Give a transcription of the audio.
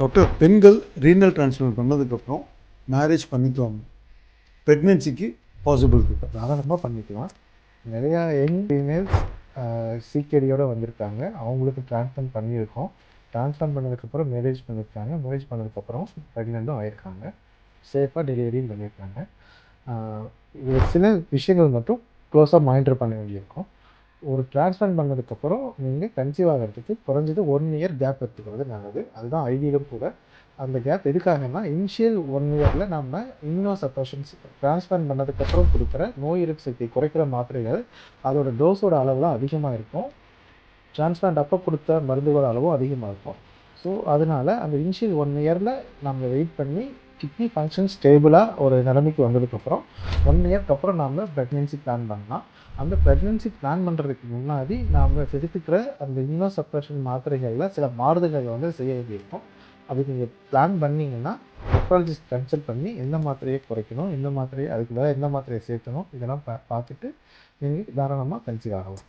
Doctor, பெண்கள் renal transplant பண்ணதுக்கப்புறம் marriage பண்ணிக்குவாங்க. ப்ரெக்னென்சிக்கு பாசிபிள் இருக்குது? தாராளமாக பண்ணிக்கலாம். நிறையா யங் ஃபீமேல்ஸ் சிகேடியோடு வந்திருக்காங்க. அவங்களுக்கு டிரான்ஸ்பிளான்ட் பண்ணியிருக்கோம். டிரான்ஸ்பிளான்ட் பண்ணதுக்கப்புறம் மேரேஜ் பண்ணியிருக்காங்க. மேரேஜ் பண்ணதுக்கப்புறம் ப்ரெக்னெண்ட்டும் ஆகியிருக்காங்க. சேஃபாக டெலிவரியும் பண்ணியிருக்காங்க. இது சில விஷயங்கள் மட்டும் க்ளோஸாக மானிட்டர் பண்ண வேண்டியிருக்கும். ஒரு டிரான்ஸ்பிளான்ட் பண்ணதுக்கப்புறம் நீங்கள் கன்சீவ் ஆகிறதுக்கு குறைஞ்சது 1 இயர் கேப் எடுத்துக்கிறது நல்லது. அதுதான் ஐடியலும் கூட. அந்த கேப் எதுக்காகனா, இனிஷியல் 1 இயரில் நம்ம இம்யூனோசப்ரஷன்ஸ் டிரான்ஸ்பிளான்ட் பண்ணதுக்கப்புறம் கொடுக்குற நோய் எதிர்ப்பு சக்தியை குறைக்கிற மாத்திரைகள் அதோட டோஸோட அளவுலாம் அதிகமாக இருக்கும். டிரான்ஸ்பிளான்ட் அப்போ கொடுத்த மருந்துகளோட அளவும் அதிகமாக இருக்கும். ஸோ அதனால் அந்த இனிஷியல் 1 இயரில் நம்ம வெயிட் பண்ணி கிட்னி ஃபங்க்ஷன் ஸ்டேபிளாக ஒரு நிலைமைக்கு வந்ததுக்கப்புறம் 1 இயர்க்கு அப்புறம் நாம் ப்ரெக்னென்சி பிளான் பண்ணலாம். அந்த ப்ரெக்னென்சி பிளான் பண்ணுறதுக்கு முன்னாடி நாம் எடுத்துக்கிற அந்த இம்யூனோசப்ரஷன் மாத்திரைகளில் சில மாறுதல்கள் செய்ய வேண்டியிருக்கும். அதுக்கு நீங்கள் பிளான் பண்ணிங்கன்னா நெஃப்ராலஜிஸ்ட் கன்சல்ட் பண்ணி எந்த மாத்திரையை குறைக்கணும், எந்த மாத்திரையை அதுக்கு வேறு எந்த மாத்திரையை சேர்க்கணும், இதெல்லாம் பார்த்துட்டு நீங்கள் தாராளமாக கன்சீவ் ஆகலாம்.